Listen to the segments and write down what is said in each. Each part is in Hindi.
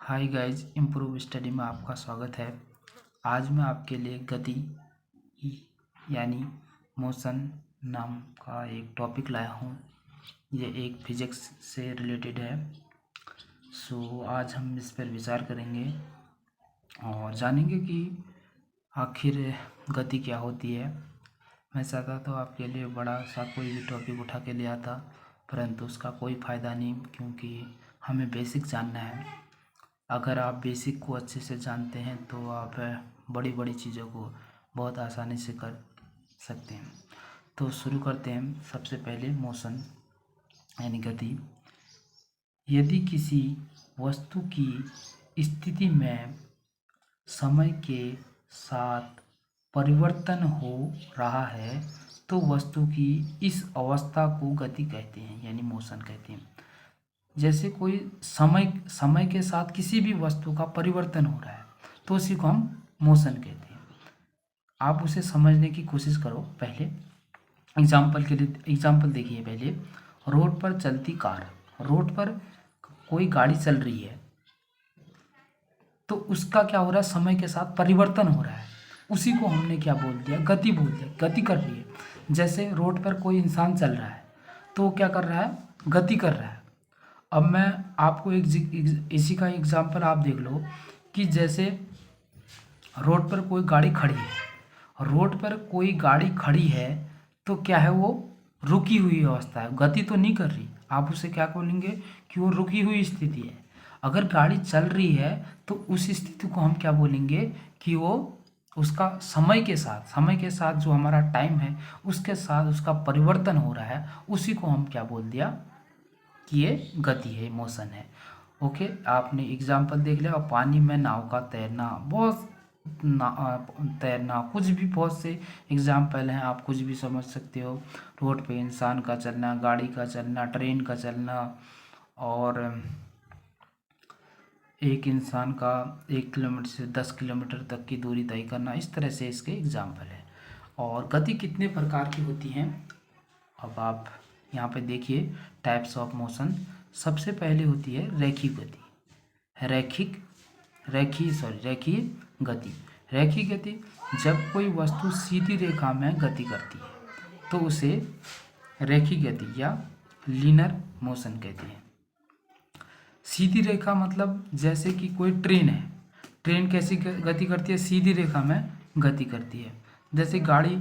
हाय गाइज, इम्प्रूव स्टडी में आपका स्वागत है। आज मैं आपके लिए गति यानी मोशन नाम का एक टॉपिक लाया हूँ। ये एक फिजिक्स से रिलेटेड है। आज हम इस पर विचार करेंगे और जानेंगे कि आखिर गति क्या होती है। मैं चाहता तो आपके लिए बड़ा सा कोई भी टॉपिक उठा के ले आता, परंतु उसका कोई फ़ायदा नहीं, क्योंकि हमें बेसिक जानना है। अगर आप बेसिक को अच्छे से जानते हैं तो आप बड़ी बड़ी चीज़ों को बहुत आसानी से कर सकते हैं। तो शुरू करते हैं। सबसे पहले मोशन यानी गति। यदि किसी वस्तु की स्थिति में समय के साथ परिवर्तन हो रहा है तो वस्तु की इस अवस्था को गति कहते हैं, यानी मोशन कहते हैं। जैसे कोई समय के साथ किसी भी वस्तु का परिवर्तन हो रहा है तो उसी को हम मोशन कहते हैं। आप उसे समझने की कोशिश करो। पहले एग्जाम्पल देखिए। पहले रोड पर चलती कार, रोड पर कोई गाड़ी चल रही है तो उसका क्या हो रहा है, समय के साथ परिवर्तन हो रहा है। उसी को हमने क्या बोल दिया, गति बोल दिया। गति कर रही है। जैसे रोड पर कोई इंसान चल रहा है तो वो क्या कर रहा है, गति कर रहा है। अब मैं आपको इसी का एग्जांपल आप देख लो कि जैसे रोड पर कोई गाड़ी खड़ी है, रोड पर कोई गाड़ी खड़ी है तो क्या है, वो रुकी हुई अवस्था है, गति तो नहीं कर रही। आप उसे क्या बोलेंगे कि वो रुकी हुई स्थिति है। अगर गाड़ी चल रही है तो उस स्थिति को हम क्या बोलेंगे कि वो उसका समय के साथ जो हमारा टाइम है उसके साथ उसका परिवर्तन हो रहा है, उसी को हम क्या बोल दिया कि ये गति है, मोशन है। ओके, आपने एग्जाम्पल देख लिया। और पानी में नाव का तैरना, तैरना, कुछ भी बहुत से एग्जाम्पल हैं, आप कुछ भी समझ सकते हो। रोड पे इंसान का चलना, गाड़ी का चलना, ट्रेन का चलना, और एक इंसान का 1 किलोमीटर से 10 किलोमीटर तक की दूरी तय करना, इस तरह से इसके एग्जाम्पल है। और गति कितने प्रकार की होती हैं, अब आप यहाँ पे देखिए टाइप्स ऑफ मोशन। सबसे पहले होती है रैखिक गति। रैखीय गति। रैखिक गति, जब कोई वस्तु सीधी रेखा में गति करती है तो उसे रैखिक गति या लीनियर मोशन कहते हैं। सीधी रेखा मतलब जैसे कि कोई ट्रेन है, ट्रेन कैसी गति करती है, सीधी रेखा में गति करती है। जैसे गाड़ी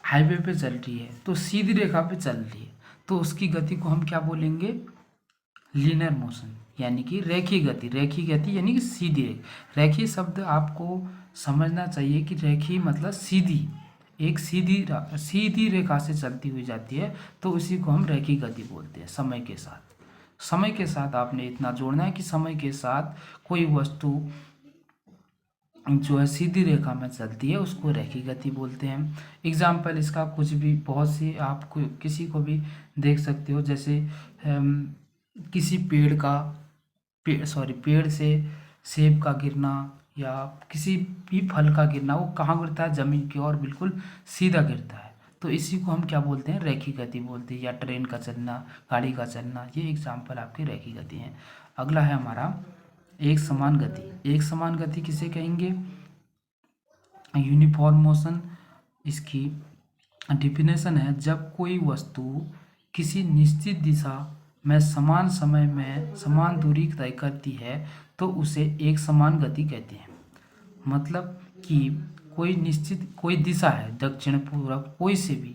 हाईवे पे चल रही है तो सीधी रेखा पे चल रही है तो उसकी गति को हम क्या बोलेंगे, लीनियर मोशन, यानी कि रेखीय गति यानी कि सीधी रेखा। रेखीय शब्द आपको समझना चाहिए कि रेखीय मतलब सीधी, एक सीधी रेखा से चलती हुई जाती है तो उसी को हम रेखीय गति बोलते हैं। समय के साथ आपने इतना जोड़ना है कि समय के साथ कोई वस्तु जो है सीधी रेखा में चलती है उसको रैखिक गति बोलते हैं। एग्जाम्पल इसका कुछ भी, बहुत सी आप किसी को भी देख सकते हो। जैसे किसी पेड़ से सेब का गिरना या किसी भी फल का गिरना, वो कहाँ गिरता है, जमीन की ओर बिल्कुल सीधा गिरता है, तो इसी को हम क्या बोलते हैं, रैखिक गति बोलते हैं। या ट्रेन का चलना, गाड़ी का चलना, ये एग्जाम्पल आपकी रैखिक गति हैं। अगला है हमारा एक समान गति। एक समान गति किसे कहेंगे, यूनिफॉर्म मोशन। इसकी डिफिनेशन है, जब कोई वस्तु किसी निश्चित दिशा में समान समय में समान दूरी तय करती है तो उसे एक समान गति कहते हैं। मतलब कि कोई दिशा है, दक्षिण पूर्व कोई से भी,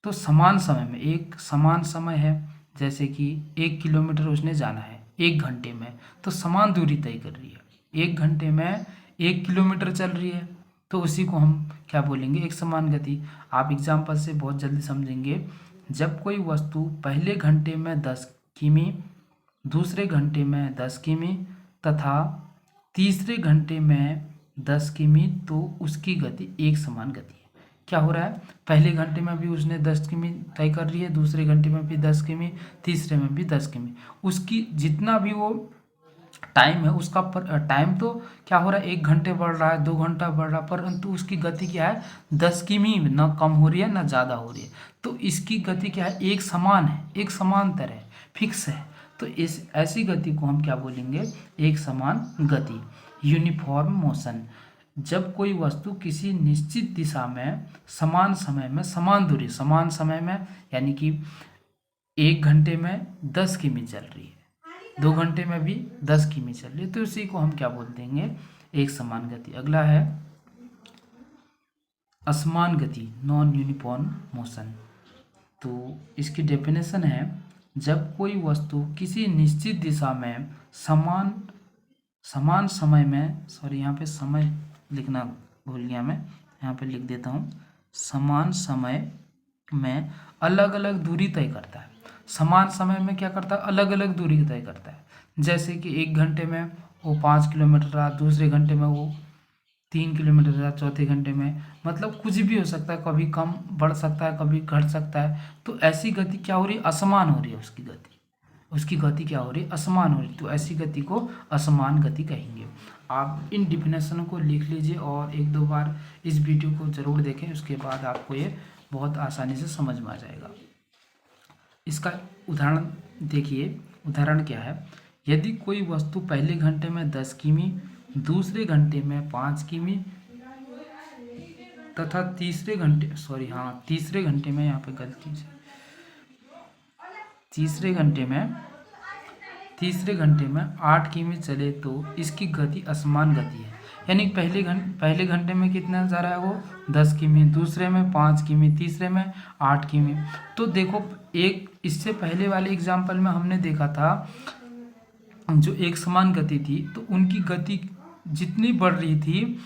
तो समान समय में, एक समान समय है, जैसे कि 1 किलोमीटर उसने जाना है 1 घंटे में, तो समान दूरी तय कर रही है। 1 घंटे में 1 किलोमीटर चल रही है तो उसी को हम क्या बोलेंगे, एक समान गति। आप एग्जाम्पल से बहुत जल्दी समझेंगे। जब कोई वस्तु पहले घंटे में 10 किमी, दूसरे घंटे में 10 किमी तथा तीसरे घंटे में 10 किमी, तो उसकी गति एक समान गति है। क्या हो रहा है, पहले घंटे में भी उसने 10 किमी तय कर रही है, दूसरे घंटे में भी 10 किमी, तीसरे में भी 10 किमी। उसकी जितना भी वो टाइम है उसका टाइम तो क्या हो रहा है, 1 घंटे बढ़ रहा है, 2 घंटा बढ़ रहा है, परंतु उसकी गति क्या है, 10 किमी, ना कम हो रही है ना ज़्यादा हो रही है। तो इसकी गति क्या है, एक समान है, एक समांतर है, फिक्स है। तो इस ऐसी गति को हम क्या बोलेंगे, एक समान गति, यूनिफॉर्म मोशन। जब कोई वस्तु किसी निश्चित दिशा में समान समय में समान दूरी, समान समय में यानी कि 1 घंटे में 10 किमी चल रही है, 2 घंटे में भी 10 किमी चल रही है, तो इसी को हम क्या बोल देंगे, एक समान गति। अगला है असमान गति, नॉन यूनिफॉर्म मोशन। तो इसकी डेफिनेशन है, जब कोई वस्तु किसी निश्चित दिशा में समान समय में, सॉरी यहाँ पे समय लिखना भूल गया मैं, यहाँ पे लिख देता हूँ, समान समय में अलग अलग दूरी तय करता है। समान समय में क्या करता है, अलग अलग दूरी तय करता है। जैसे कि 1 घंटे में वो 5 किलोमीटर रहा, दूसरे घंटे में वो 3 किलोमीटर रहा, चौथे घंटे में, मतलब कुछ भी हो सकता है, कभी कम बढ़ सकता है, कभी घट सकता है। तो ऐसी गति क्या हो रही है, असमान हो रही है, उसकी गति क्या हो रही है, असमान हो रही है। तो ऐसी गति को असमान गति कहेंगे। आप इन डिफिनेशनों को लिख लीजिए और 1-2 बार इस वीडियो को ज़रूर देखें, उसके बाद आपको ये बहुत आसानी से समझ में आ जाएगा। इसका उदाहरण देखिए, उदाहरण क्या है, यदि कोई वस्तु पहले घंटे में 10 किमी, दूसरे घंटे में 5 किमी तथा तीसरे घंटे में, यहाँ पे गलती से, तीसरे घंटे में 8 किमी चले तो इसकी गति असमान गति है। यानी पहले घंटे में कितना जा रहा है वो 10 किमी, दूसरे में 5 किमी, तीसरे में 8 किमी। तो देखो, एक इससे पहले वाले एग्जाम्पल में हमने देखा था जो एक समान गति थी, तो उनकी गति जितनी बढ़ रही थी,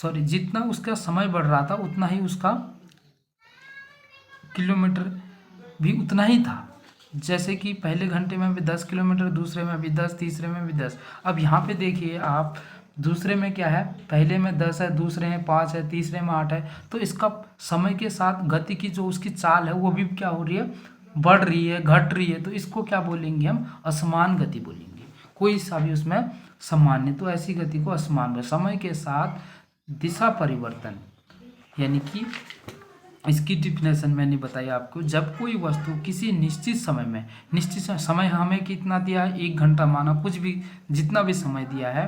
जितना उसका समय बढ़ रहा था, उतना ही उसका किलोमीटर भी उतना ही था। जैसे कि पहले घंटे में भी 10 किलोमीटर, दूसरे में भी 10, तीसरे में भी 10। अब यहाँ पे देखिए आप, दूसरे में क्या है, पहले में 10 है, दूसरे में 5 है, तीसरे में 8 है। तो इसका समय के साथ गति की जो उसकी चाल है वो भी क्या हो रही है, बढ़ रही है, घट रही है। तो इसको क्या बोलेंगे हम, असमान गति बोलेंगे। कोई सा भी उसमें समान नहीं, तो ऐसी गति को असमान, समय के साथ दिशा परिवर्तन। यानी कि इसकी डिफिनेशन मैंने बताई आपको, जब कोई वस्तु किसी निश्चित समय हमें कितना दिया है, 1 घंटा माना, कुछ भी जितना भी समय दिया है,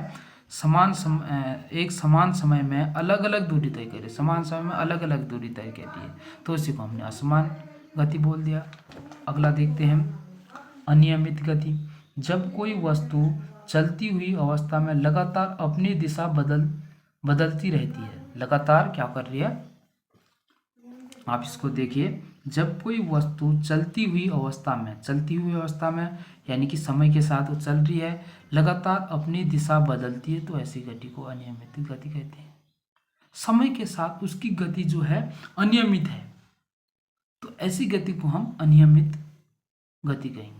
एक समान समय में अलग अलग दूरी तय करे, समान समय में अलग अलग दूरी तय करती है, तो इसी को हमने असमान गति बोल दिया। अगला देखते हैं अनियमित गति। जब कोई वस्तु चलती हुई अवस्था में लगातार अपनी दिशा बदलती रहती है, लगातार क्या कर रही है, आप इसको देखिए, जब कोई वस्तु चलती हुई अवस्था में यानी कि समय के साथ वो चल रही है, लगातार अपनी दिशा बदलती है, तो ऐसी गति को अनियमित गति कहते हैं। समय के साथ उसकी गति जो है अनियमित है, तो ऐसी गति को हम अनियमित गति कहेंगे।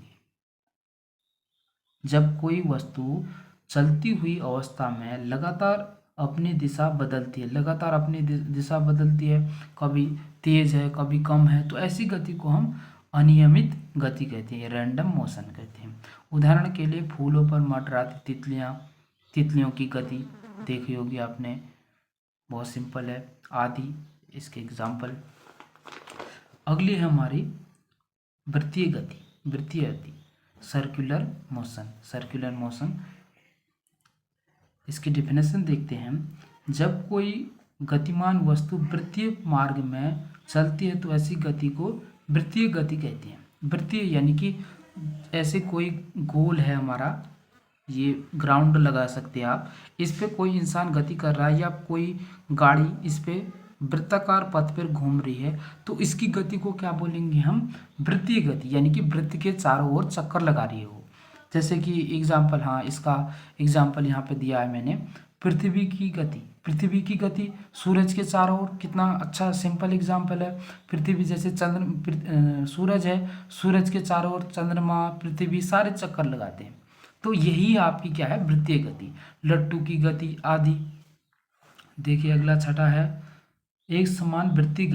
जब कोई वस्तु चलती हुई अवस्था में लगातार अपनी दिशा बदलती है, कभी तेज है, कभी कम है, तो ऐसी गति को हम अनियमित गति कहते हैं, रैंडम मोशन कहते हैं। उदाहरण के लिए फूलों पर मंडराती तितलियों की गति देखी होगी आपने, बहुत सिंपल है, आदि इसके एग्जाम्पल। अगली है हमारी वृत्तीय गति, सर्कुलर मोशन। इसकी डिफिनेशन देखते हैं, जब कोई गतिमान वस्तु वृत्तीय मार्ग में चलती है, तो ऐसी गति को वृत्तीय गति कहते हैं। वृत्तीय यानी कि ऐसे कोई गोल है हमारा, ये ग्राउंड लगा सकते हैं आप, इस पे कोई इंसान गति कर रहा है या कोई गाड़ी इस पे वृत्ताकार पथ पर घूम रही है, तो इसकी गति को क्या बोलेंगे हम, वृत्तीय गति, यानी कि वृत्त के चारों ओर चक्कर लगा रही है वो। जैसे कि एग्जाम्पल, इसका एग्जाम्पल यहाँ पे दिया है मैंने, पृथ्वी की गति सूरज के चारों ओर, कितना अच्छा सिंपल एग्जाम्पल है। पृथ्वी जैसे सूरज है, सूरज के चारों ओर चंद्रमा, पृथ्वी सारे चक्कर लगाते हैं, तो यही आपकी क्या है, वृत्तीय गति। लट्टू की गति आदि। देखिए अगला छठा है एक समान वृत्तीय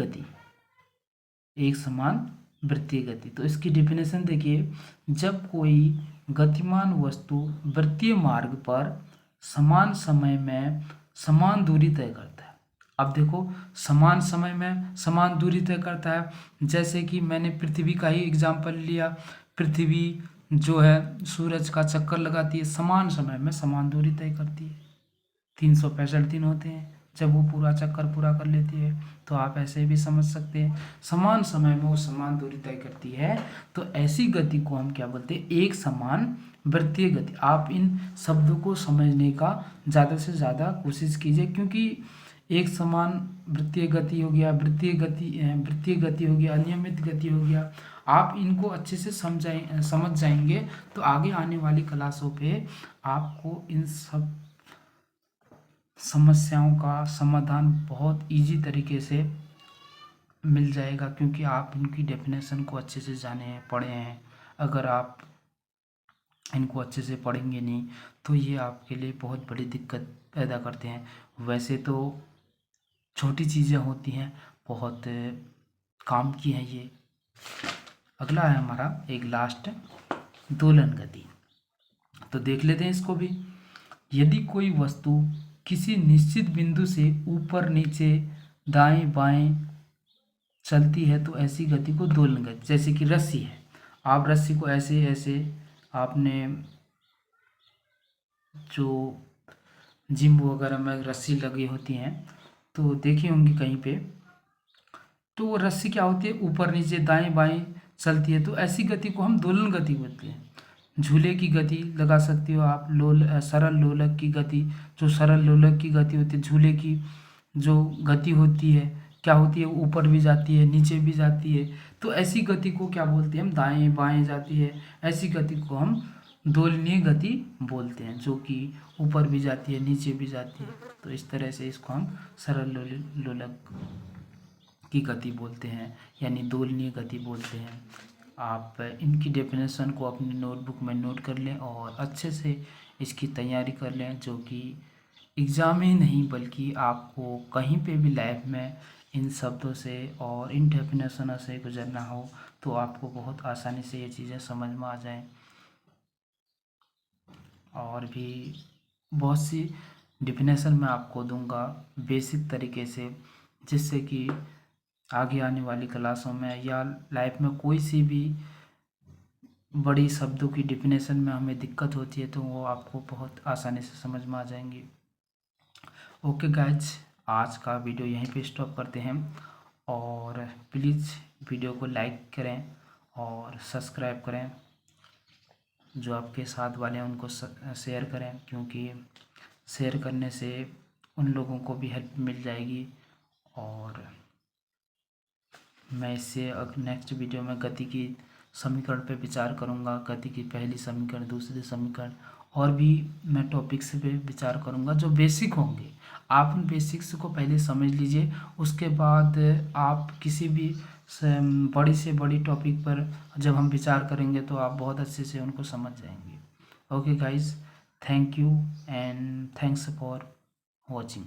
गति। तो इसकी डिफिनेशन देखिए, जब कोई गतिमान वस्तु वृत्तीय मार्ग पर समान समय में समान दूरी तय करता है। अब देखो, समान समय में समान दूरी तय करता है, जैसे कि मैंने पृथ्वी का ही एग्जाम्पल लिया, पृथ्वी जो है सूरज का चक्कर लगाती है, समान समय में समान दूरी तय करती है। 365 दिन होते हैं जब वो पूरा चक्कर पूरा कर लेती है, तो आप ऐसे भी समझ सकते हैं समान समय में वो समान दूरी तय करती है। तो ऐसी गति को हम क्या बोलते हैं, एक समान वृत्तीय गति। आप इन शब्दों को समझने का ज़्यादा से ज़्यादा कोशिश कीजिए, क्योंकि एक समान वृत्तीय गति हो गया, वृत्तीय गति हो गया, अनियमित गति हो गया, आप इनको अच्छे से समझ जाएंगे तो आगे आने वाली क्लासों पे आपको इन सब समस्याओं का समाधान बहुत इजी तरीके से मिल जाएगा, क्योंकि आप इनकी डेफिनेशन को अच्छे से जाने हैं, पढ़े हैं। अगर आप इनको अच्छे से पढ़ेंगे नहीं तो ये आपके लिए बहुत बड़ी दिक्कत पैदा करते हैं। वैसे तो छोटी चीज़ें होती हैं, बहुत काम की हैं ये। अगला है हमारा एक लास्ट, दोलन गति। तो देख लेते हैं इसको भी। यदि कोई वस्तु किसी निश्चित बिंदु से ऊपर नीचे दाएं बाएं चलती है तो ऐसी गति को दोलन गति। जैसे कि रस्सी है, आप रस्सी को ऐसे ऐसे, आपने जो जिम वगैरह में रस्सी लगी होती हैं तो देखी होंगी कहीं पे, तो वो रस्सी क्या होती है, ऊपर नीचे दाएं बाएं चलती है, तो ऐसी गति को हम दोलन गति बोलते हैं। झूले की गति लगा सकते हो आप, सरल लोलक की गति। जो सरल लोलक की गति होती है, झूले की जो गति होती है क्या होती है, ऊपर भी जाती है नीचे भी जाती है, तो ऐसी गति को क्या बोलते हैं हम, दाएं बाएं जाती है, ऐसी गति को हम दोलनीय गति बोलते हैं, जो कि ऊपर भी जाती है नीचे भी जाती है। तो इस तरह से इसको हम सरल लोलक की गति बोलते हैं, यानी दोलनीय गति बोलते हैं। आप इनकी डेफिनेशन को अपनी नोटबुक में नोट कर लें और अच्छे से इसकी तैयारी कर लें, जो कि एग्ज़ाम ही नहीं बल्कि आपको कहीं पे भी लाइफ में इन शब्दों से और इन डेफिनेशनों से गुजरना हो तो आपको बहुत आसानी से ये चीज़ें समझ में आ जाएं। और भी बहुत सी डेफिनेशन मैं आपको दूंगा बेसिक तरीके से, जिससे कि आगे आने वाली क्लासों में या लाइफ में कोई सी भी बड़ी शब्दों की डेफिनेशन में हमें दिक्कत होती है तो वो आपको बहुत आसानी से समझ में आ जाएंगी। ओके गाइज, आज का वीडियो यहीं पे स्टॉप करते हैं, और प्लीज़ वीडियो को लाइक करें और सब्सक्राइब करें। जो आपके साथ वाले हैं उनको शेयर करें, क्योंकि शेयर करने से उन लोगों को भी हेल्प मिल जाएगी। और मैं इससे नेक्स्ट वीडियो में गति की समीकरण पे विचार करूँगा, गति की पहली समीकरण, दूसरी समीकरण, और भी मैं टॉपिक्स पे विचार करूँगा जो बेसिक होंगे। आप उन बेसिक्स को पहले समझ लीजिए, उसके बाद आप किसी भी बड़ी से बड़ी टॉपिक पर जब हम विचार करेंगे तो आप बहुत अच्छे से उनको समझ जाएंगे। Okay guys, thank you and thanks for watching.